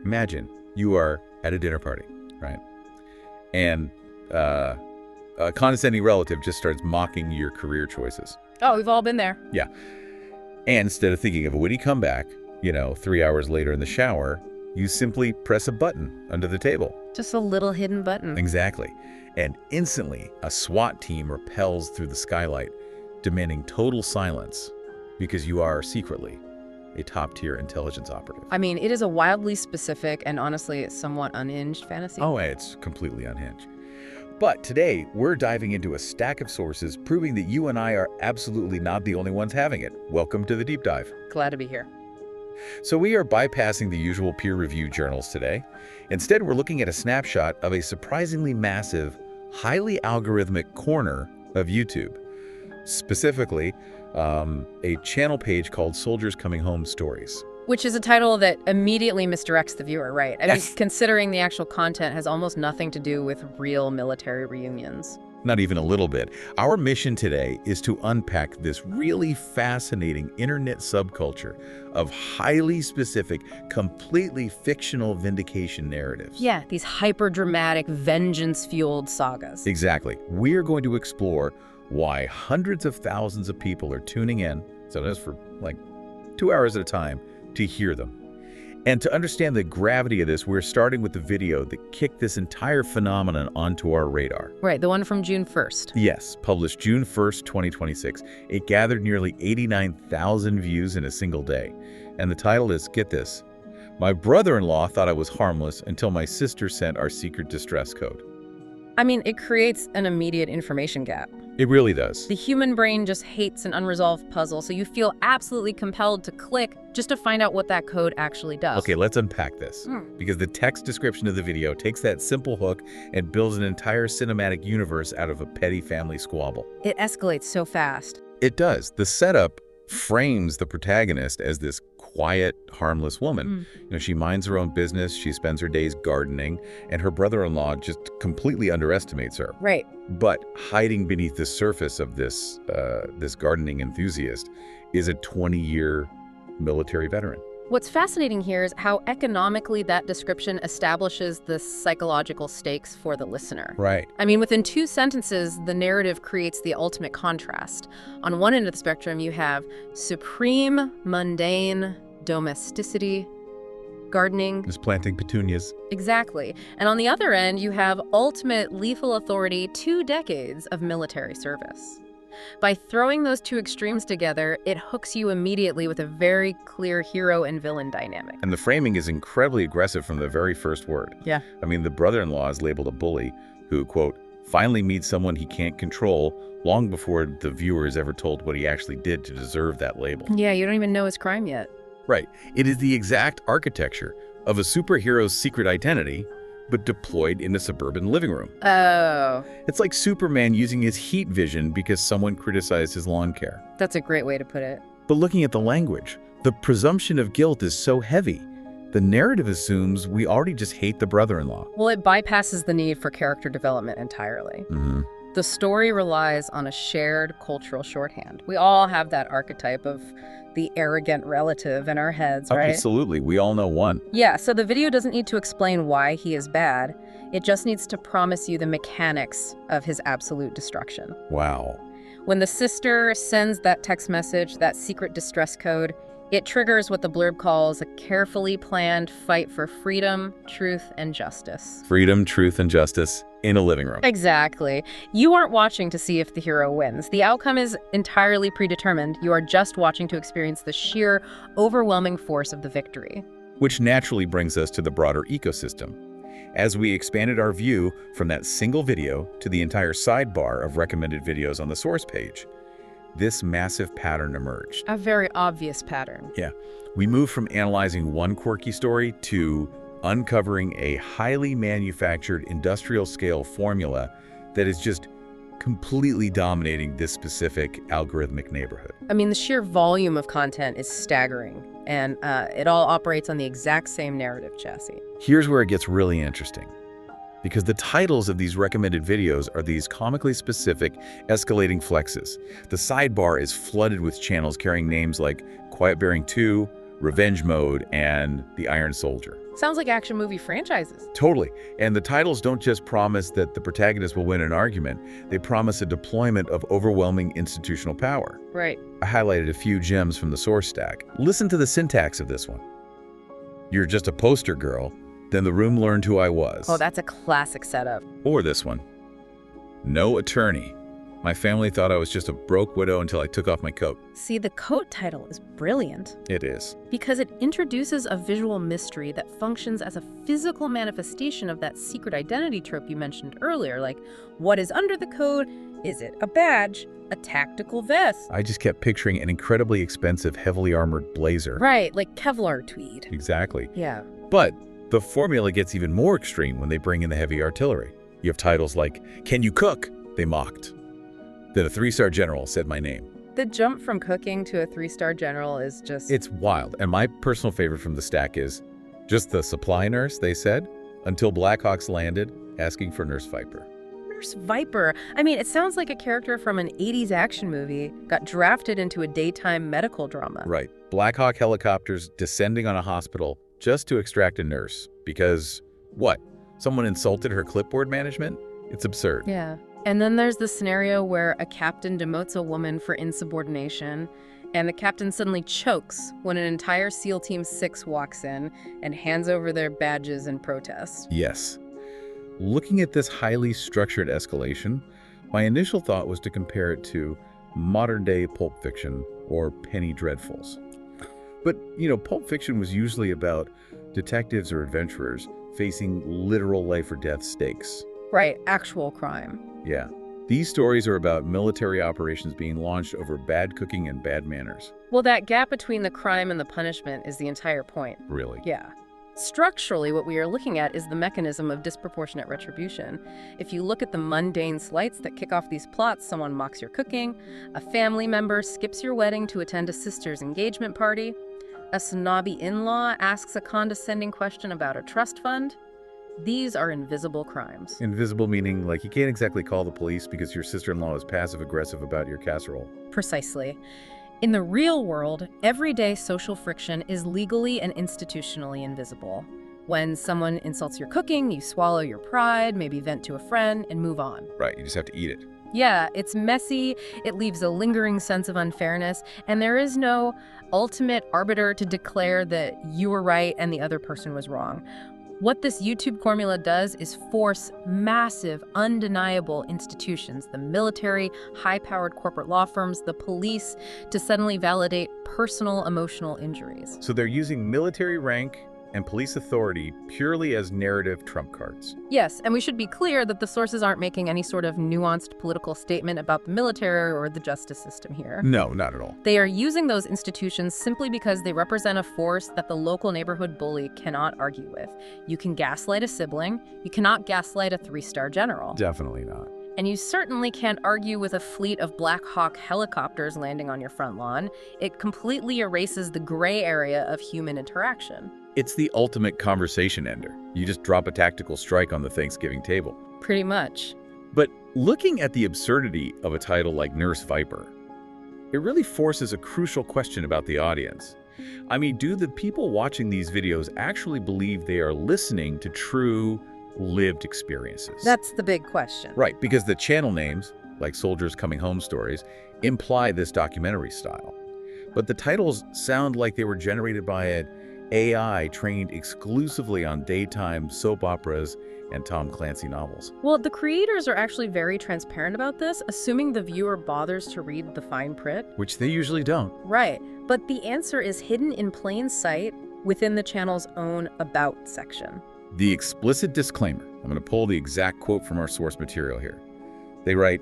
Imagine you are at a dinner party, right? And a condescending relative just starts mocking your career choices. Oh, we've all been there. Yeah. And instead of thinking of a witty comeback, 3 hours later in the shower, you simply press a button under the table. Just a little hidden button. Exactly. And instantly, a SWAT team rappels through the skylight, demanding total silence because you are secretly a top-tier intelligence operative. I mean, it is a wildly specific and honestly somewhat unhinged fantasy. Oh, it's completely unhinged. But today, we're diving into a stack of sources proving that you and I are absolutely not the only ones having it. Welcome to the deep dive. Glad to be here. So we are bypassing the usual peer-reviewed journals today. Instead, we're looking at a snapshot of a surprisingly massive, highly algorithmic corner of YouTube. Specifically, a channel page called Soldiers Coming Home Stories. Which is a title that immediately misdirects the viewer, right? I Yes. mean, considering the actual content has almost nothing to do with real military reunions. Not even a little bit. Our mission today is to unpack this really fascinating internet subculture of highly specific, completely fictional vindication narratives. Yeah, these hyper-dramatic, vengeance-fueled sagas. Exactly. We're going to explore why hundreds of thousands of people are tuning in, sometimes for like 2 hours at a time, to hear them. And to understand the gravity of this, we're starting with the video that kicked this entire phenomenon onto our radar. Right, the one from June 1st. Yes, published June 1st, 2026. It gathered nearly 89,000 views in a single day. And the title is, get this, "My brother-in-law thought I was harmless until my sister sent our secret distress code." I mean, it creates an immediate information gap. It really does. The human brain just hates an unresolved puzzle, so you feel absolutely compelled to click just to find out what that code actually does. Okay, let's unpack this. Because the text description of the video takes that simple hook and builds an entire cinematic universe out of a petty family squabble. It escalates so fast. It does. The setup frames the protagonist as this quiet, harmless woman. She minds her own business, she spends her days gardening, and her brother-in-law just completely underestimates her. Right. But hiding beneath the surface of this gardening enthusiast is a 20-year military veteran. What's fascinating here is how economically that description establishes the psychological stakes for the listener. Right. I mean, within 2 sentences, the narrative creates the ultimate contrast. On one end of the spectrum, you have supreme, mundane domesticity, gardening. Just planting petunias. Exactly. And on the other end, you have ultimate lethal authority, 2 decades of military service. By throwing those 2 extremes together, it hooks you immediately with a very clear hero and villain dynamic. And the framing is incredibly aggressive from the very first word. Yeah. I mean, the brother-in-law is labeled a bully who, quote, finally meets someone he can't control long before the viewer is ever told what he actually did to deserve that label. Yeah, you don't even know his crime yet. Right. It is the exact architecture of a superhero's secret identity, but deployed in a suburban living room. Oh. It's like Superman using his heat vision because someone criticized his lawn care. That's a great way to put it. But looking at the language, the presumption of guilt is so heavy. The narrative assumes we already just hate the brother-in-law. Well, it bypasses the need for character development entirely. The story relies on a shared cultural shorthand. We all have that archetype of the arrogant relative in our heads, right? Absolutely. We all know one. Yeah, so the video doesn't need to explain why he is bad. It just needs to promise you the mechanics of his absolute destruction. Wow. When the sister sends that text message, that secret distress code, it triggers what the blurb calls a carefully planned fight for freedom, truth, and justice. Freedom, truth, and justice in a living room. Exactly. You aren't watching to see if the hero wins. The outcome is entirely predetermined. You are just watching to experience the sheer, overwhelming force of the victory. Which naturally brings us to the broader ecosystem. As we expanded our view from that single video to the entire sidebar of recommended videos on the source page, this massive pattern emerged. A very obvious pattern. Yeah. We moved from analyzing one quirky story to uncovering a highly manufactured industrial-scale formula that is just completely dominating this specific algorithmic neighborhood. I mean, the sheer volume of content is staggering, and it all operates on the exact same narrative chassis. Here's where it gets really interesting. Because the titles of these recommended videos are these comically specific, escalating flexes. The sidebar is flooded with channels carrying names like Quiet Bearing 2, Revenge Mode, and The Iron Soldier. Sounds like action movie franchises. Totally. And the titles don't just promise that the protagonist will win an argument, they promise a deployment of overwhelming institutional power. Right. I highlighted a few gems from the source stack. Listen to the syntax of this one. You're just a poster girl, then the room learned who I was. Oh, that's a classic setup. Or this one. No attorney. My family thought I was just a broke widow until I took off my coat. See, the coat title is brilliant. It is. Because it introduces a visual mystery that functions as a physical manifestation of that secret identity trope you mentioned earlier, like, what is under the coat? Is it a badge? A tactical vest? I just kept picturing an incredibly expensive, heavily armored blazer. Right, like Kevlar tweed. Exactly. Yeah. But the formula gets even more extreme when they bring in the heavy artillery. You have titles like, Can You Cook? They mocked. Then a 3-star general said my name. The jump from cooking to a 3-star general is just... It's wild. And my personal favorite from the stack is just the supply nurse, they said, until Blackhawks landed, asking for Nurse Viper. Nurse Viper. I mean, it sounds like a character from an 80s action movie got drafted into a daytime medical drama. Right. Blackhawk helicopters descending on a hospital just to extract a nurse. Because, what? Someone insulted her clipboard management? It's absurd. Yeah. And then there's the scenario where a captain demotes a woman for insubordination, and the captain suddenly chokes when an entire SEAL Team 6 walks in and hands over their badges in protest. Yes. Looking at this highly structured escalation, my initial thought was to compare it to modern-day Pulp Fiction or Penny Dreadfuls. But, Pulp Fiction was usually about detectives or adventurers facing literal life-or-death stakes. Right, actual crime. Yeah. These stories are about military operations being launched over bad cooking and bad manners. Well, that gap between the crime and the punishment is the entire point. Really? Yeah. Structurally, what we are looking at is the mechanism of disproportionate retribution. If you look at the mundane slights that kick off these plots, someone mocks your cooking, a family member skips your wedding to attend a sister's engagement party, a snobby in-law asks a condescending question about a trust fund. These are invisible crimes. Invisible meaning, like, you can't exactly call the police because your sister-in-law is passive-aggressive about your casserole. Precisely. In the real world, everyday social friction is legally and institutionally invisible. When someone insults your cooking, you swallow your pride, maybe vent to a friend, and move on. Right, you just have to eat it. Yeah, it's messy, it leaves a lingering sense of unfairness, and there is no ultimate arbiter to declare that you were right and the other person was wrong. What this YouTube formula does is force massive, undeniable institutions, the military, high-powered corporate law firms, the police, to suddenly validate personal emotional injuries. So they're using military rank and police authority purely as narrative trump cards. Yes, and we should be clear that the sources aren't making any sort of nuanced political statement about the military or the justice system here. No, not at all. They are using those institutions simply because they represent a force that the local neighborhood bully cannot argue with. You can gaslight a sibling, you cannot gaslight a 3-star general. Definitely not. And you certainly can't argue with a fleet of Black Hawk helicopters landing on your front lawn. It completely erases the gray area of human interaction. It's the ultimate conversation ender. You just drop a tactical strike on the Thanksgiving table. Pretty much. But looking at the absurdity of a title like Nurse Viper, it really forces a crucial question about the audience. I mean, do the people watching these videos actually believe they are listening to true, lived experiences? That's the big question. Right, because the channel names, like Soldiers Coming Home Stories, imply this documentary style. But the titles sound like they were generated by an AI trained exclusively on daytime soap operas and Tom Clancy novels. Well, the creators are actually very transparent about this, assuming the viewer bothers to read the fine print. Which they usually don't. Right, but the answer is hidden in plain sight within the channel's own About section. The explicit disclaimer. I'm going to pull the exact quote from our source material here. They write,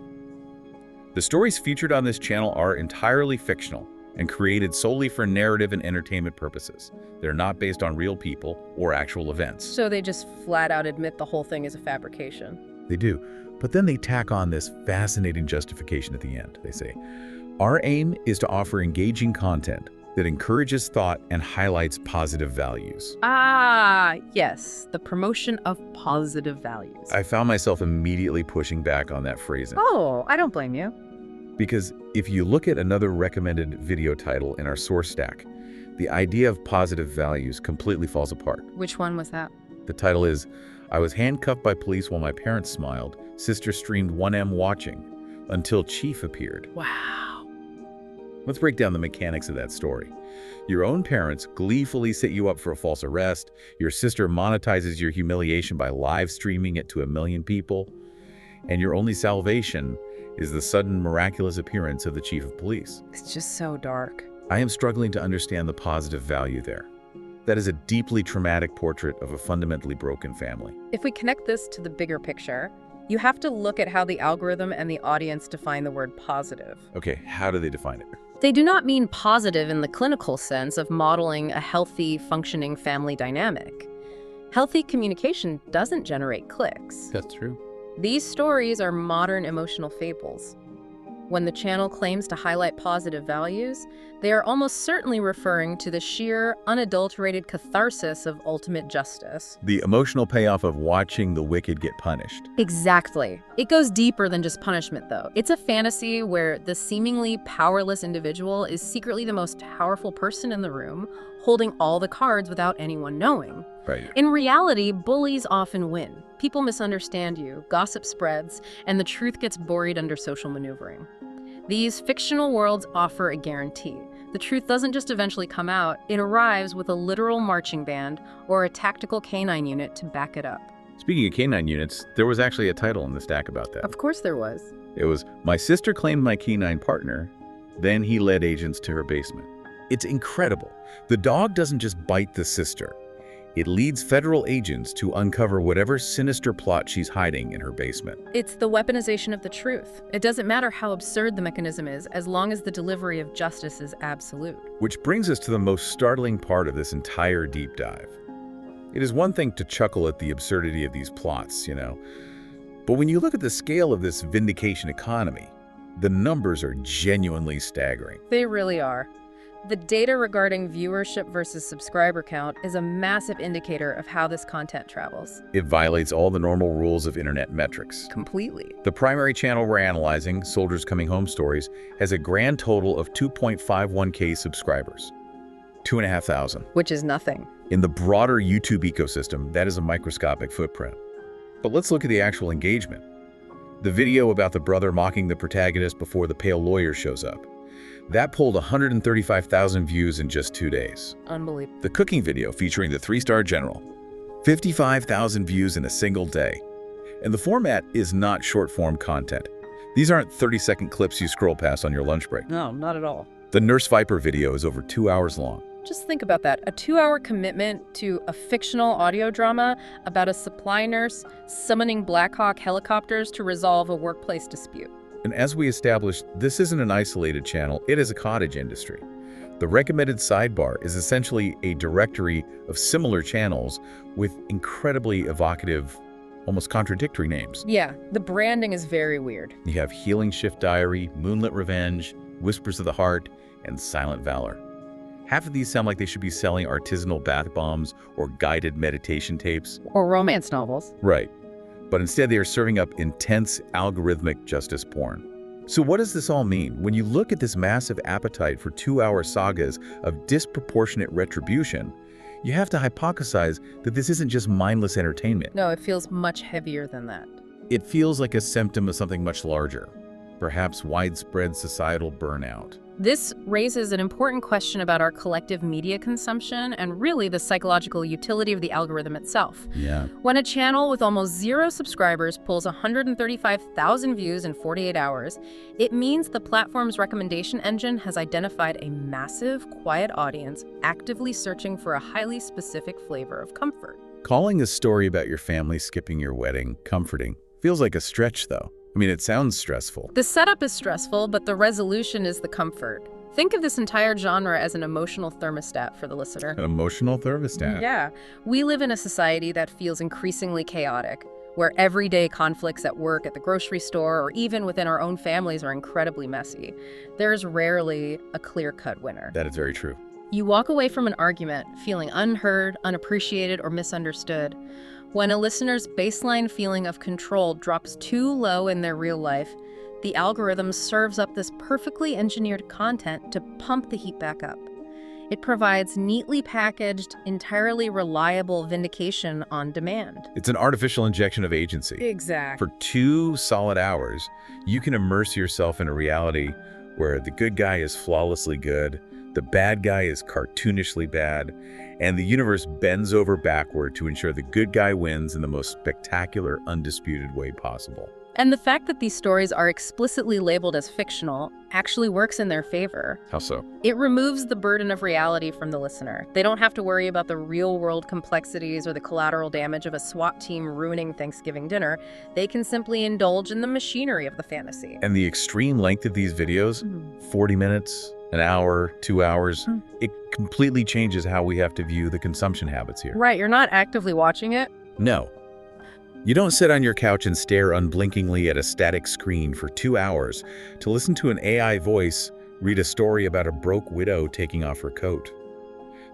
"The stories featured on this channel are entirely fictional and created solely for narrative and entertainment purposes. They're not based on real people or actual events." So they just flat out admit the whole thing is a fabrication. They do. But then they tack on this fascinating justification at the end. They say, "Our aim is to offer engaging content that encourages thought and highlights positive values." Ah, yes, the promotion of positive values. I found myself immediately pushing back on that phrasing. Oh, I don't blame you. Because if you look at another recommended video title in our source stack, the idea of positive values completely falls apart. Which one was that? The title is, I was handcuffed by police while my parents smiled. Sister streamed 1M watching until Chief appeared. Wow. Let's break down the mechanics of that story. Your own parents gleefully set you up for a false arrest. Your sister monetizes your humiliation by live streaming it to 1 million people. And your only salvation is the sudden miraculous appearance of the chief of police. It's just so dark. I am struggling to understand the positive value there. That is a deeply traumatic portrait of a fundamentally broken family. If we connect this to the bigger picture, you have to look at how the algorithm and the audience define the word positive. Okay, how do they define it? They do not mean positive in the clinical sense of modeling a healthy, functioning family dynamic. Healthy communication doesn't generate clicks. That's true. These stories are modern emotional fables. When the channel claims to highlight positive values, they are almost certainly referring to the sheer, unadulterated catharsis of ultimate justice. The emotional payoff of watching the wicked get punished. Exactly. It goes deeper than just punishment, though. It's a fantasy where the seemingly powerless individual is secretly the most powerful person in the room, holding all the cards without anyone knowing. Right. In reality, bullies often win. People misunderstand you, gossip spreads, and the truth gets buried under social maneuvering. These fictional worlds offer a guarantee. The truth doesn't just eventually come out, it arrives with a literal marching band or a tactical canine unit to back it up. Speaking of canine units, there was actually a title in the stack about that. Of course there was. It was, My Sister Claimed My Canine Partner, Then He Led Agents to Her Basement. It's incredible. The dog doesn't just bite the sister. It leads federal agents to uncover whatever sinister plot she's hiding in her basement. It's the weaponization of the truth. It doesn't matter how absurd the mechanism is, as long as the delivery of justice is absolute. Which brings us to the most startling part of this entire deep dive. It is one thing to chuckle at the absurdity of these plots, but when you look at the scale of this vindication economy, the numbers are genuinely staggering. They really are. The data regarding viewership versus subscriber count is a massive indicator of how this content travels. It violates all the normal rules of internet metrics. Completely. The primary channel we're analyzing, Soldiers Coming Home Stories, has a grand total of 2.51K subscribers. 2,500. Which is nothing. In the broader YouTube ecosystem, that is a microscopic footprint. But let's look at the actual engagement. The video about the brother mocking the protagonist before the pale lawyer shows up. That pulled 135,000 views in just 2 days. Unbelievable. The cooking video featuring the 3-star general, 55,000 views in a single day. And the format is not short-form content. These aren't 30-second clips you scroll past on your lunch break. No, not at all. The Nurse Viper video is over 2 hours long. Just think about that. A 2-hour commitment to a fictional audio drama about a supply nurse summoning Black Hawk helicopters to resolve a workplace dispute. And as we established, this isn't an isolated channel, it is a cottage industry. The recommended sidebar is essentially a directory of similar channels with incredibly evocative, almost contradictory names. Yeah, the branding is very weird. You have Healing Shift Diary, Moonlit Revenge, Whispers of the Heart, and Silent Valor. Half of these sound like they should be selling artisanal bath bombs or guided meditation tapes. Or romance novels. Right. But instead they are serving up intense algorithmic justice porn. So what does this all mean? When you look at this massive appetite for 2-hour sagas of disproportionate retribution, you have to hypothesize that this isn't just mindless entertainment. No, it feels much heavier than that. It feels like a symptom of something much larger, perhaps widespread societal burnout. This raises an important question about our collective media consumption and really the psychological utility of the algorithm itself. Yeah. When a channel with almost 0 subscribers pulls 135,000 views in 48 hours, it means the platform's recommendation engine has identified a massive, quiet audience actively searching for a highly specific flavor of comfort. Calling a story about your family skipping your wedding comforting feels like a stretch, though. I mean, it sounds stressful. The setup is stressful, but the resolution is the comfort. Think of this entire genre as an emotional thermostat for the listener. An emotional thermostat. Yeah. We live in a society that feels increasingly chaotic, where everyday conflicts at work, at the grocery store, or even within our own families are incredibly messy. There's rarely a clear-cut winner. That is very true. You walk away from an argument feeling unheard, unappreciated, or misunderstood. When a listener's baseline feeling of control drops too low in their real life, the algorithm serves up this perfectly engineered content to pump the heat back up. It provides neatly packaged, entirely reliable vindication on demand. It's an artificial injection of agency. Exactly. For 2 solid hours, you can immerse yourself in a reality where the good guy is flawlessly good, the bad guy is cartoonishly bad, and the universe bends over backward to ensure the good guy wins in the most spectacular, undisputed way possible. And the fact that these stories are explicitly labeled as fictional actually works in their favor. How so? It removes the burden of reality from the listener. They don't have to worry about the real-world complexities or the collateral damage of a SWAT team ruining Thanksgiving dinner. They can simply indulge in the machinery of the fantasy. And the extreme length of these videos, 40 minutes, an hour, 2 hours, it completely changes how we have to view the consumption habits here. Right, you're not actively watching it. No. You don't sit on your couch and stare unblinkingly at a static screen for 2 hours to listen to an AI voice read a story about a broke widow taking off her coat.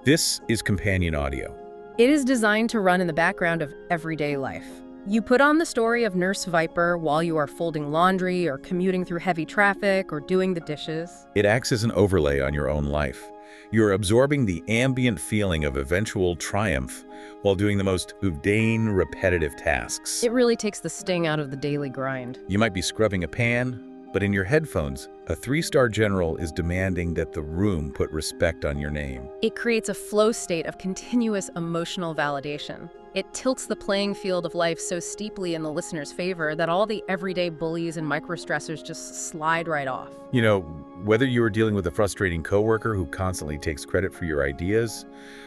This is companion audio. It is designed to run in the background of everyday life. You put on the story of Nurse Viper while you are folding laundry or commuting through heavy traffic or doing the dishes. It acts as an overlay on your own life. You're absorbing the ambient feeling of eventual triumph while doing the most mundane, repetitive tasks. It really takes the sting out of the daily grind. You might be scrubbing a pan, but in your headphones, a 3-star general is demanding that the room put respect on your name. It creates a flow state of continuous emotional validation. It tilts the playing field of life so steeply in the listener's favor that all the everyday bullies and microstressors just slide right off. You know, whether you are dealing with a frustrating coworker who constantly takes credit for your ideas,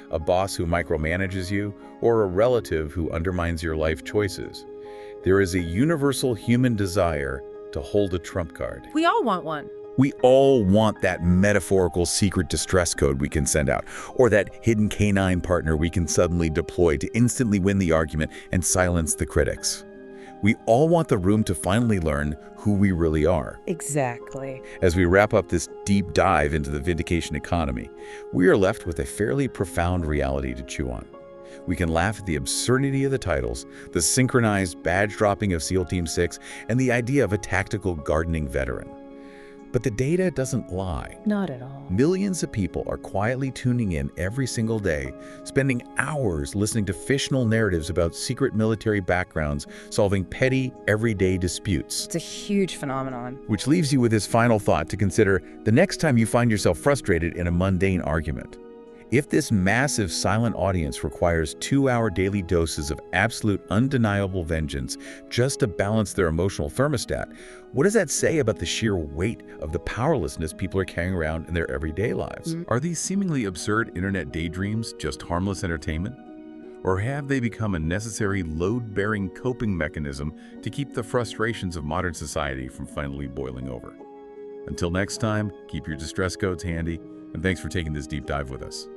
a boss who micromanages you, or a relative who undermines your life choices, there is a universal human desire to hold a trump card. We all want one. We all want that metaphorical secret distress code we can send out, or that hidden canine partner we can suddenly deploy to instantly win the argument and silence the critics. We all want the room to finally learn who we really are. Exactly. As we wrap up this deep dive into the vindication economy, we are left with a fairly profound reality to chew on. We can laugh at the absurdity of the titles, the synchronized badge dropping of SEAL Team 6, and the idea of a tactical gardening veteran. But the data doesn't lie. Not at all. Millions of people are quietly tuning in every single day, spending hours listening to fictional narratives about secret military backgrounds, solving petty, everyday disputes. It's a huge phenomenon. Which leaves you with this final thought to consider the next time you find yourself frustrated in a mundane argument. If this massive silent audience requires 2-hour daily doses of absolute undeniable vengeance just to balance their emotional thermostat, what does that say about the sheer weight of the powerlessness people are carrying around in their everyday lives? Are these seemingly absurd internet daydreams just harmless entertainment? Or have they become a necessary load-bearing coping mechanism to keep the frustrations of modern society from finally boiling over? Until next time, keep your distress codes handy, and thanks for taking this deep dive with us.